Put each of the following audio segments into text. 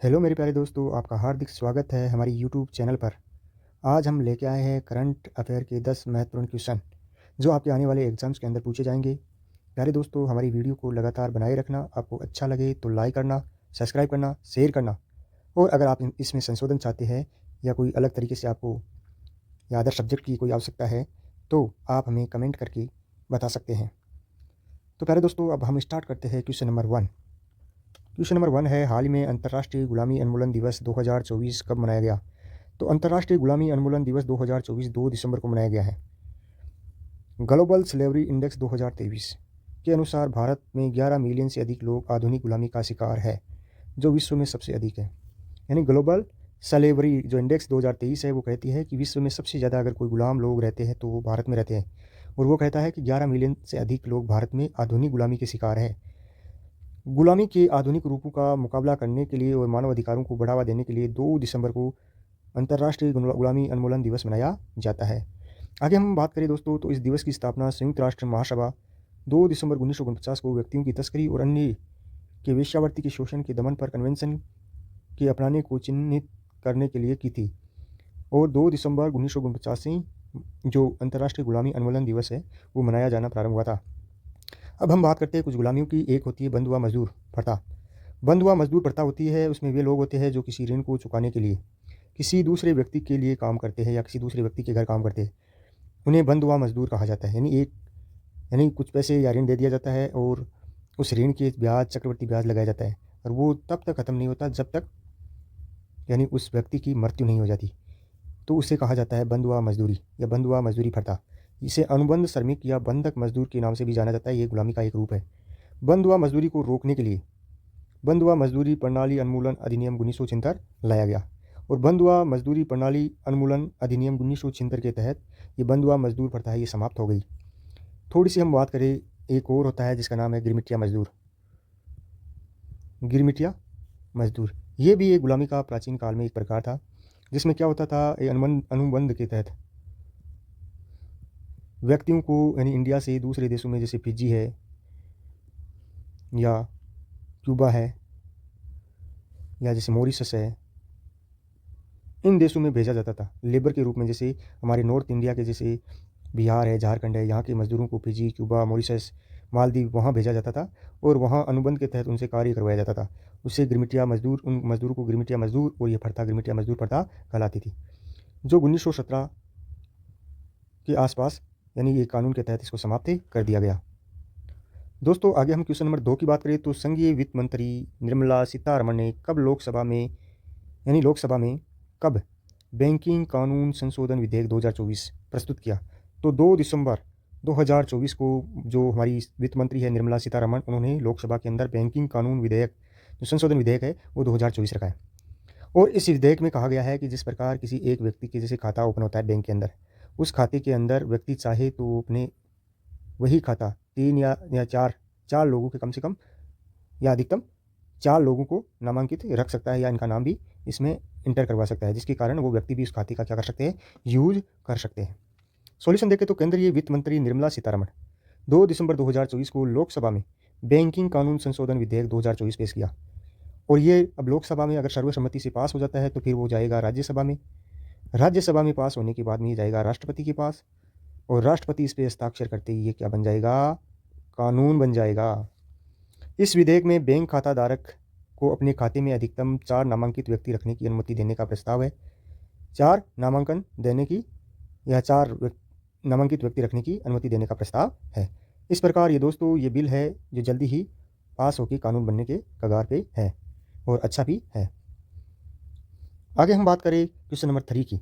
Hello मेरे प्यारे दोस्तों, आपका हार्दिक स्वागत है हमारी यूट्यूब चैनल पर। आज हम लेके आए हैं करंट अफेयर के 10 महत्वपूर्ण क्वेश्चन जो आपके आने वाले एग्जाम्स के अंदर पूछे जाएंगे। प्यारे दोस्तों, हमारी वीडियो को लगातार बनाए रखना। आपको अच्छा लगे तो लाइक करना, सब्सक्राइब करना, शेयर करना। और अगर आप इसमें संशोधन चाहते हैं या कोई अलग तरीके से आपको या अदर सब्जेक्ट की कोई आवश्यकता है तो आप हमें कमेंट करके बता सकते हैं। तो प्यारे दोस्तों, अब हम स्टार्ट करते हैं क्वेश्चन नंबर 1। क्वेश्चन नंबर 1 है, हाल ही में अंतर्राष्ट्रीय गुलामी उन्मूलन दिवस 2024 कब मनाया गया? तो अंतर्राष्ट्रीय गुलामी उन्मूलन दिवस 2024 2 दिसंबर को मनाया गया है। ग्लोबल स्लेवरी इंडेक्स 2023 के अनुसार भारत में 11 मिलियन से अधिक लोग आधुनिक गुलामी का शिकार है, जो विश्व में सबसे अधिक है। यानी ग्लोबल स्लेवरी जो इंडेक्स 2023 है वो कहती है कि विश्व में सबसे ज़्यादा अगर कोई गुलाम लोग रहते हैं तो वो भारत में रहते हैं। और वो कहता है कि 11 मिलियन से अधिक लोग भारत में आधुनिक गुलामी के शिकार है। गुलामी के आधुनिक रूपों का मुकाबला करने के लिए और मानव अधिकारों को बढ़ावा देने के लिए 2 दिसंबर को अंतर्राष्ट्रीय गुलामी उन्मूलन दिवस मनाया जाता है। आगे हम बात करें दोस्तों, तो इस दिवस की स्थापना संयुक्त राष्ट्र महासभा 2 दिसंबर 1949 को व्यक्तियों की तस्करी और अन्य के वेश्यावृत्ति के शोषण के दमन पर कन्वेंशन के अपनाने को चिन्हित करने के लिए की थी। और 2 दिसंबर 1949 से जो अंतर्राष्ट्रीय गुलामी उन्मूलन दिवस है वो मनाया जाना प्रारंभ हुआ था। अब हम बात करते हैं कुछ गुलामियों की। एक होती है बंधुआ मजदूर प्रथा। बंधुआ मजदूर प्रथा होती है, उसमें वे लोग होते हैं जो किसी ऋण को चुकाने के लिए किसी दूसरे व्यक्ति के लिए काम करते हैं या किसी दूसरे व्यक्ति के घर काम करते हैं। उन्हें बंधुआ मजदूर कहा जाता है। यानी कुछ पैसे या ऋण दे दिया जाता है और उस ऋण के ब्याज, चक्रवृद्धि ब्याज लगाया जाता है और वो तब तक ख़त्म नहीं होता जब तक यानी उस व्यक्ति की मृत्यु नहीं हो जाती। तो उसे कहा जाता है बंधुआ मजदूरी या बंधुआ मजदूरी प्रथा। इसे अनुबंध श्रमिक या बंधक मजदूर के नाम से भी जाना जाता है। ये गुलामी का एक रूप है। बंधुआ मजदूरी को रोकने के लिए बंधुआ मजदूरी प्रणाली उन्मूलन अधिनियम 1976 लाया गया। और बंधुआ मजदूरी प्रणाली उन्मूलन अधिनियम 1976 के तहत ये बंधुआ मजदूर प्रथा है ये समाप्त हो गई। थोड़ी सी हम बात करें, एक और होता है जिसका नाम है गिरमिटिया मजदूर। गिरमिटिया मजदूर ये भी एक गुलामी का प्राचीन काल में एक प्रकार था, जिसमें क्या होता था, ये अनुबंध के तहत व्यक्तियों को यानी इंडिया से दूसरे देशों में जैसे फिजी है या क्यूबा है या जैसे मॉरिशस है, इन देशों में भेजा जाता था लेबर के रूप में। जैसे हमारे नॉर्थ इंडिया के जैसे बिहार है, झारखंड है, यहाँ के मज़दूरों को फिजी, क्यूबा, मॉरिशस, मालदीव वहाँ भेजा जाता था और वहाँ अनुबंध के तहत उनसे कार्य करवाया जाता था। उससे गिरमिटिया मजदूर, उन मज़दूरों को गिरमिटिया मजदूर और ये प्रथा गिरमिटिया मजदूर प्रथा कहलाती थी, जो 1917 के आसपास यानी ये कानून के तहत इसको समाप्त कर दिया गया। दोस्तों, आगे हम क्वेश्चन नंबर 2 की बात करें तो संघीय वित्त मंत्री निर्मला सीतारमण ने कब लोकसभा में कब बैंकिंग कानून संशोधन विधेयक 2024 प्रस्तुत किया? तो 2 दिसंबर 2024 को जो हमारी वित्त मंत्री है निर्मला सीतारमण, उन्होंने लोकसभा के अंदर बैंकिंग कानून विधेयक जो संशोधन विधेयक है वो 2024 रखा है। और इस विधेयक में कहा गया है कि जिस प्रकार किसी एक व्यक्ति के जैसे खाता ओपन होता है बैंक के अंदर, उस खाते के अंदर व्यक्ति चाहे तो अपने वही खाता 3 या 4 लोगों के कम से कम या अधिकतम 4 लोगों को नामांकित रख सकता है या इनका नाम भी इसमें इंटर करवा सकता है, जिसके कारण वो व्यक्ति भी उस खाते का क्या कर सकते हैं, यूज कर सकते हैं। सॉल्यूशन देखें तो केंद्रीय वित्त मंत्री निर्मला सीतारमण 2 दिसंबर 2024 को लोकसभा में बैंकिंग कानून संशोधन विधेयक 2024 पेश किया। और ये अब लोकसभा में अगर सर्वसम्मति से पास हो जाता है तो फिर वो जाएगा राज्यसभा में। राज्यसभा में पास होने के बाद में ये जाएगा राष्ट्रपति के पास और राष्ट्रपति इस पर हस्ताक्षर करते ही ये क्या बन जाएगा, कानून बन जाएगा। इस विधेयक में बैंक खाता धारक को अपने खाते में अधिकतम 4 नामांकित व्यक्ति रखने की अनुमति देने का प्रस्ताव है। 4 नामांकन देने की या 4 नामांकित व्यक्ति रखने की अनुमति देने का प्रस्ताव है। इस प्रकार ये दोस्तों ये बिल है जो जल्दी ही पास होकर कानून बनने के कगार पे है और अच्छा भी है। आगे हम बात करें क्वेश्चन नंबर 3 की।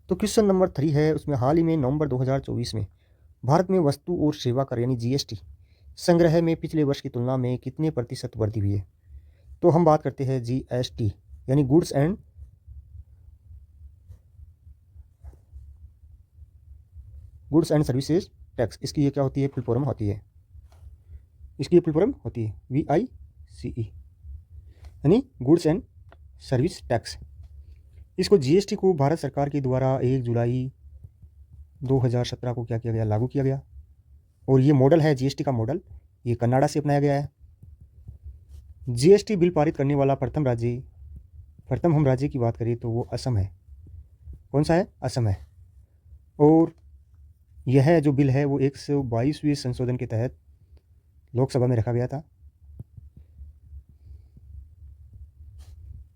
तो क्वेश्चन नंबर 3 है, उसमें हाल ही में नवंबर 2024 में भारत में वस्तु और सेवा कर यानी जीएसटी संग्रह में पिछले वर्ष की तुलना में कितने प्रतिशत वृद्धि हुई है? तो हम बात करते हैं जीएसटी यानी गुड्स एंड सर्विसेज टैक्स। इसकी ये क्या होती है, फुल फॉर्म होती है, इसकी ये फुल फॉर्म होती है VICE यानी गुड्स एंड सर्विस टैक्स। इसको जीएसटी को भारत सरकार के द्वारा 1 जुलाई 2017 को क्या किया गया, लागू किया गया। और ये मॉडल है जीएसटी का मॉडल, ये कनाडा से अपनाया गया है। जीएसटी बिल पारित करने वाला प्रथम राज्य प्रथम हम राज्य की बात करें तो वो असम है। कौन सा है? असम है। और यह जो बिल है वो 122वें संशोधन के तहत लोकसभा में रखा गया था।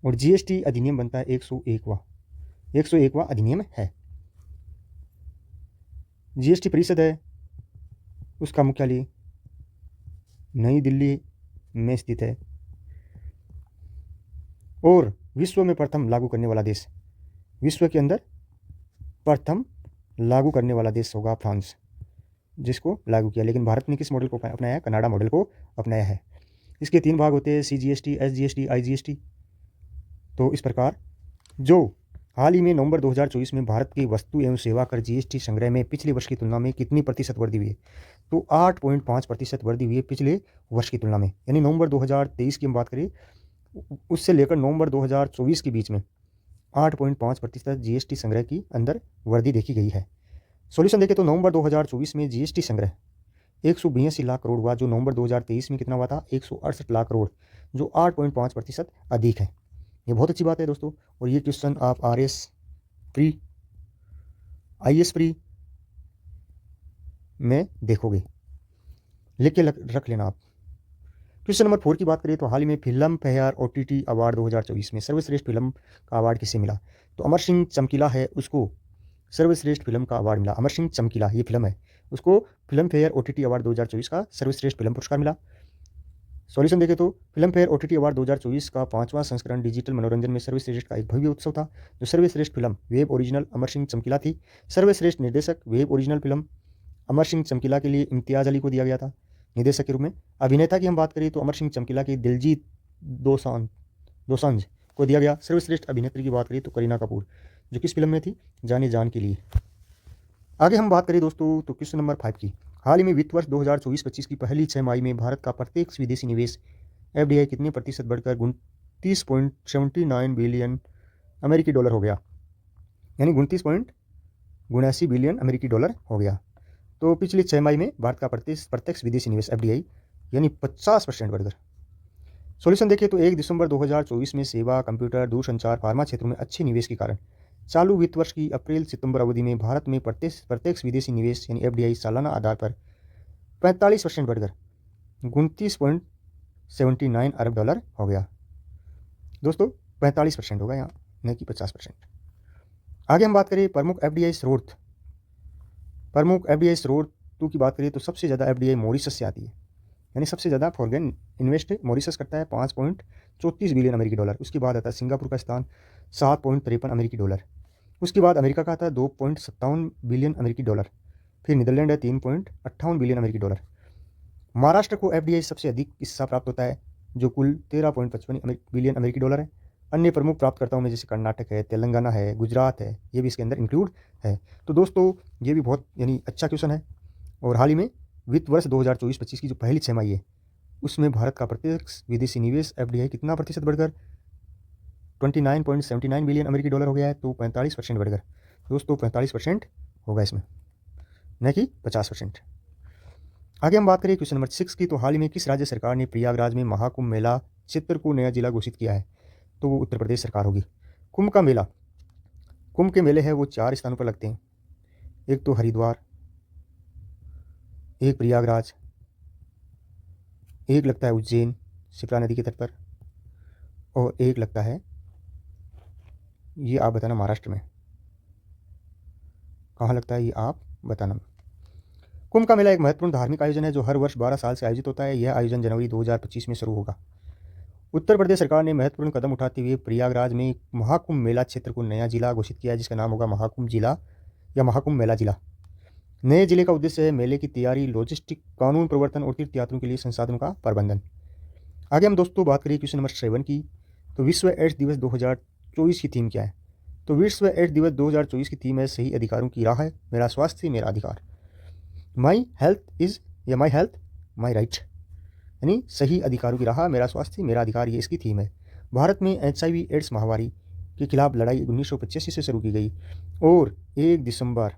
और जीएसटी अधिनियम बनता है 101वां अधिनियम है। जीएसटी परिषद है, उसका मुख्यालय नई दिल्ली में स्थित है। और विश्व में प्रथम लागू करने वाला देश, विश्व के अंदर प्रथम लागू करने वाला देश होगा फ्रांस, जिसको लागू किया। लेकिन भारत ने किस मॉडल को अपनाया? कनाडा मॉडल को अपनाया है। इसके 3 भाग होते हैं, CGST, SGST, IGST। तो इस प्रकार जो हाल ही में नवंबर 2024 में भारत की वस्तु एवं सेवा कर जीएसटी संग्रह में पिछले वर्ष की तुलना में कितनी प्रतिशत वृद्धि हुई है? तो 8.5% वृद्धि हुई है पिछले वर्ष की तुलना में। यानी नवंबर 2023 की हम बात करें, उससे लेकर नवंबर 2024 के बीच में 8.5% जीएसटी संग्रह की अंदर वृद्धि देखी गई है। सॉल्यूशन देखें तो नवंबर 2024 में जीएसटी संग्रह 182 लाख करोड़ हुआ, जो नवंबर 2023 में कितना हुआ था? 168 लाख करोड़, जो 8.5% अधिक है। ये बहुत अच्छी बात है दोस्तों। और ये क्वेश्चन आप RS प्री, IS प्री में देखोगे, लिख के रख लेना आप। क्वेश्चन नंबर 4 की बात करें तो हाल ही में फिल्म फेयर OTT अवार्ड 2024 में सर्वश्रेष्ठ फिल्म का अवार्ड किसे मिला? तो अमर सिंह चमकीला है, उसको सर्वश्रेष्ठ फिल्म का अवार्ड मिला। अमर सिंह चमकीला ये फिल्म है, उसको फिल्म फेयर OTT अवार्ड 2024 का सर्वश्रेष्ठ फिल्म पुरस्कार मिला। सॉल्यूशन देखें तो फिल्म फेयर OTT अवार्ड 2024 का 5वां संस्करण डिजिटल मनोरंजन में सर्वश्रेष्ठ का एक भव्य उत्सव था। जो सर्वश्रेष्ठ film web original Amar Singh चमकीला थी। सर्वश्रेष्ठ निर्देशक web original film Amar Singh चमकीला के लिए इम्तियाज़ अली को दिया गया था निर्देशक के रूप में। अभिनेता की हम बात करें तो अमर सिंह चमकीला के दिलजीत दोसांझ को दिया गया। सर्वश्रेष्ठ अभिनेत्री की बात करें तो करीना कपूर, जो किस फिल्म में थी? जाने जान के लिए। आगे हम बात करें दोस्तों तो क्वेश्चन नंबर 5 की, हाल ही में वित्त वर्ष 2024-25 की पहली 6 माही में भारत का प्रत्यक्ष विदेशी निवेश FDI कितने प्रतिशत बढ़कर 29.79 बिलियन अमेरिकी डॉलर हो गया? यानी 29.79 बिलियन अमेरिकी डॉलर हो गया। तो पिछली 6 माही में भारत का प्रत्यक्ष विदेशी निवेश FDI यानी 50% बढ़कर। सॉल्यूशन देखिए तो 1 दिसंबर 2024 में सेवा, कंप्यूटर, दूरसंचार, फार्मा क्षेत्रों में अच्छे निवेश के कारण चालू वित्त वर्ष की अप्रैल सितंबर अवधि में भारत में प्रत्यक्ष विदेशी निवेश यानी FDI सालाना आधार पर 45% बढ़कर 29.79 अरब डॉलर हो गया। दोस्तों 45% होगा यहाँ, न कि 50%। आगे हम बात करें प्रमुख FDI स्रोत की बात करें तो सबसे ज़्यादा FDI मॉरिशस से आती है। यानी सबसे ज़्यादा फॉरेन इन्वेस्ट मॉरिशस करता है 5.34 बिलियन अमेरिकी डॉलर। उसके बाद आता है सिंगापुर का स्थान 7.53 अमेरिकी डॉलर। उसके बाद अमेरिका का आता है 2.57 बिलियन अमेरिकी डॉलर। फिर नीदरलैंड है 3.58 बिलियन अमेरिकी डॉलर। महाराष्ट्र को FDI सबसे अधिक हिस्सा प्राप्त होता है, जो कुल 13.55 बिलियन अमेरिकी डॉलर है। अन्य प्रमुख प्राप्तकर्ताओं में जैसे कर्नाटक है, तेलंगाना है, गुजरात है, ये भी इसके अंदर इंक्लूड है। तो दोस्तों ये भी बहुत यानी अच्छा क्वेश्चन है। और हाल ही में वित्त वर्ष 2024-25 की जो पहली 6 माही है, उसमें भारत का प्रत्यक्ष विदेशी निवेश FDI कितना प्रतिशत बढ़कर 29.79 बिलियन अमेरिकी डॉलर हो गया है। तो 45% बढ़कर दोस्तों 45% होगा इसमें, न कि 50%। आगे हम बात करें क्वेश्चन नंबर 6 की, तो हाल ही में किस राज्य सरकार ने प्रयागराज में महाकुंभ मेला क्षेत्र को नया जिला घोषित किया है? तो वो उत्तर प्रदेश सरकार होगी। कुंभ के मेले हैं वो 4 स्थानों पर लगते हैं। एक तो हरिद्वार, एक प्रयागराज, एक लगता है उज्जैन शिप्रा नदी के तट पर, और एक लगता है, ये आप बताना महाराष्ट्र में कहाँ लगता है, ये आप बताना। कुंभ का मेला एक महत्वपूर्ण धार्मिक आयोजन है जो हर वर्ष 12 साल से आयोजित होता है। यह आयोजन जनवरी 2025 में शुरू होगा। उत्तर प्रदेश सरकार ने महत्वपूर्ण कदम उठाते हुए प्रयागराज में महाकुंभ मेला क्षेत्र को नया जिला घोषित किया है, जिसका नाम होगा महाकुंभ जिला या महाकुंभ मेला जिला। नए जिले का उद्देश्य है मेले की तैयारी, लॉजिस्टिक, कानून प्रवर्तन और तीर्थयात्रियों के लिए संसाधनों का प्रबंधन। आगे हम दोस्तों बात करें क्वेश्चन नंबर 7 की, तो विश्व एड्स दिवस 2024 की थीम क्या है? तो विश्व एड्स दिवस 2024 की थीम है सही अधिकारों की राह है, मेरा स्वास्थ्य मेरा अधिकार। माई हेल्थ माई राइट, यानी सही अधिकारों की राह, मेरा स्वास्थ्य मेरा अधिकार, ये इसकी थीम है। भारत में HIV एड्स महामारी के खिलाफ लड़ाई 1985 से शुरू की गई और 1 दिसंबर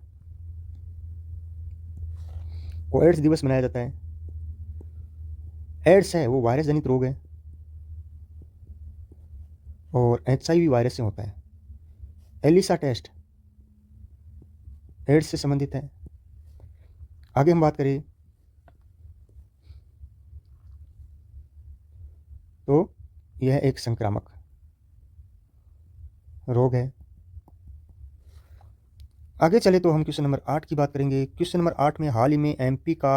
को एड्स दिवस मनाया जाता है। एड्स है वो वायरस जनित रोग है और HIV वायरस से होता है। एलिसा टेस्ट एड्स से संबंधित है। आगे हम बात करें तो यह एक संक्रामक रोग है। आगे चले तो हम क्वेश्चन नंबर 8 की बात करेंगे। क्वेश्चन नंबर 8 में हाल ही में MP का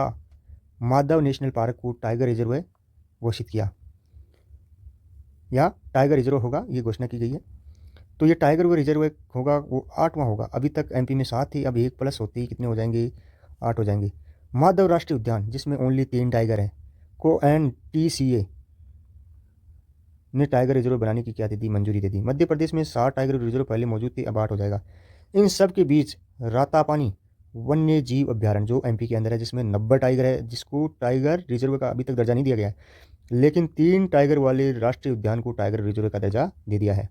माधव नेशनल पार्क को टाइगर रिजर्व घोषित किया या टाइगर रिजर्व होगा, ये घोषणा की गई है। तो ये टाइगर रिजर्व होगा वो 8वां होगा। अभी तक MP में 7 थी, अब 1 प्लस होती कितने हो जाएंगे, 8 हो जाएंगे। माधव राष्ट्रीय उद्यान जिसमें ओनली 3 टाइगर हैं को NTCA ने टाइगर रिजर्व बनाने की क्या दे दी, मंजूरी दे दी। मध्य प्रदेश में 7 टाइगर रिजर्व पहले मौजूद थी, अब 8 हो जाएगा। इन सब के बीच रातापानी वन्य जीव अभ्यारण्य जो MP के अंदर है, जिसमें 90 टाइगर है, जिसको टाइगर रिजर्व का अभी तक दर्जा नहीं दिया गया है, लेकिन 3 टाइगर वाले राष्ट्रीय उद्यान को टाइगर रिजर्व का दर्जा दे दिया है।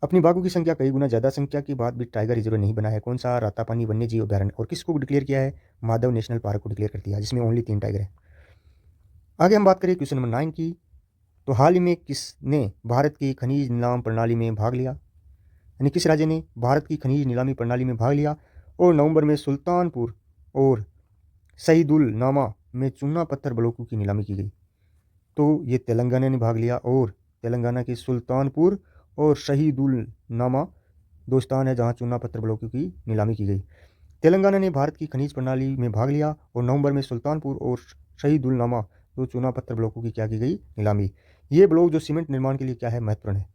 अपनी बाघों की संख्या कई गुना ज़्यादा संख्या के बाद भी टाइगर रिजर्व नहीं बना है। कौन सा? रातापानी वन्य जीव अभ्यारण्य। और किसको डिक्लेयर किया है? माधव नेशनल पार्क को डिक्लेयर कर दिया, जिसमें ओनली 3 टाइगर है। आगे हम बात करें क्वेश्चन नंबर 9 की। तो हाल ही में किसने भारत की खनिज नीलाम प्रणाली में भाग लिया, यानी किस राज्य ने भारत की खनिज नीलामी प्रणाली में भाग लिया और नवंबर में सुल्तानपुर और शहीदुल नामा में चूना पत्थर ब्लॉकों की नीलामी की गई। तो ये तेलंगाना ने भाग लिया, और तेलंगाना के सुल्तानपुर और शहीदुल नामा 2 स्थान है जहां चूना पत्थर ब्लॉकों की नीलामी की गई। तेलंगाना ने भारत की खनिज प्रणाली में भाग लिया और नवंबर में सुल्तानपुर और शहीदुल नामा 2 चूना पत्थर ब्लॉकों की क्या की गई, नीलामी। ये ब्लॉक जो सीमेंट निर्माण के लिए क्या है, महत्वपूर्ण है।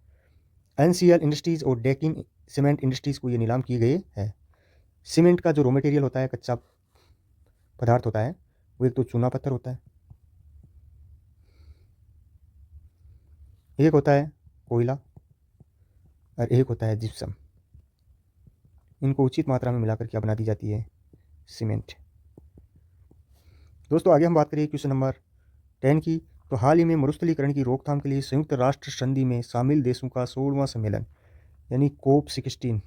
NCL इंडस्ट्रीज़ और डेकिन सीमेंट इंडस्ट्रीज़ को ये नीलाम किए गए हैं। सीमेंट का जो रॉ मटेरियल होता है, कच्चा पदार्थ होता है, वो एक तो चूना पत्थर होता है, एक होता है कोयला और एक होता है जिप्सम। इनको उचित मात्रा में मिलाकर क्या बना दी जाती है, सीमेंट। दोस्तों आगे हम बात करें क्वेश्चन नंबर 10 की। तो हाल ही में मरुस्थलीकरण की रोकथाम के लिए संयुक्त राष्ट्र संधि में शामिल देशों का 16वां सम्मेलन यानी COP16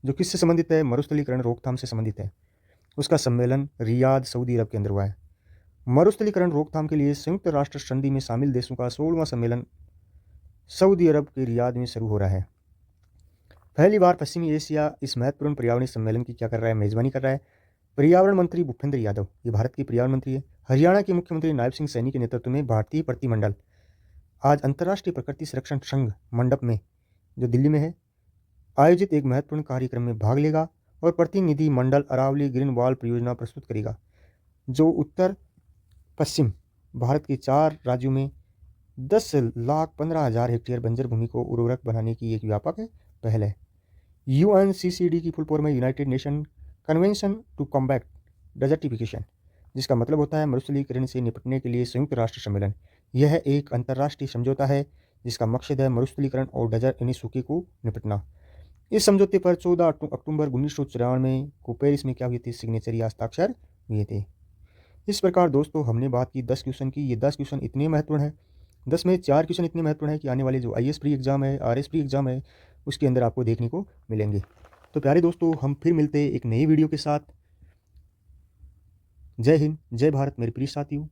जो किससे संबंधित है, मरुस्थलीकरण रोकथाम से संबंधित है, उसका सम्मेलन रियाद सऊदी अरब के अंदर हुआ है। मरुस्थलीकरण रोकथाम के लिए संयुक्त राष्ट्र संधि में शामिल देशों का 16वां सम्मेलन सऊदी अरब के रियाद में शुरू हो रहा है। पहली बार पश्चिमी एशिया इस महत्वपूर्ण पर्यावरणीय सम्मेलन की क्या कर रहा है, मेजबानी कर रहा है। पर्यावरण मंत्री भूपेंद्र यादव, ये भारत के पर्यावरण मंत्री है। हरियाणा के मुख्यमंत्री नायब सिंह सैनी के नेतृत्व में भारतीय प्रतिनिधिमंडल आज अंतर्राष्ट्रीय प्रकृति संरक्षण संघ मंडप में, जो दिल्ली में है, आयोजित एक महत्वपूर्ण कार्यक्रम में भाग लेगा और प्रतिनिधि मंडल अरावली ग्रीन वॉल परियोजना प्रस्तुत करेगा, जो उत्तर पश्चिम भारत के 4 राज्यों में 10,15,000 हेक्टेयर बंजर भूमि को उर्वरक बनाने की एक व्यापक पहल है। UNCCD की फुल फॉर्म है united nation convention to combat desertification, जिसका मतलब होता है मरुस्थलीकरण से निपटने के लिए संयुक्त राष्ट्र सम्मेलन। यह एक अंतर्राष्ट्रीय समझौता है जिसका मकसद है मरुस्थलीकरण और डेजर्ट यानी सूखे को निपटना। इस समझौते पर 14 अक्टूबर 1994 को पेरिस में क्या हुए थे, सिग्नेचर या हस्ताक्षर हुए थे। इस प्रकार दोस्तों हमने बात की 10 क्वेश्चन की। ये 10 क्वेश्चन इतने महत्वपूर्ण हैं, 10 में 4 क्वेश्चन इतने महत्वपूर्ण है कि आने वाले जो IAS प्री एग्जाम है, RS प्री एग्जाम है, उसके अंदर आपको देखने को मिलेंगे। तो प्यारे दोस्तों हम फिर मिलते हैं एक नई वीडियो के साथ। जय हिंद, जय भारत मेरे प्रिय साथियों।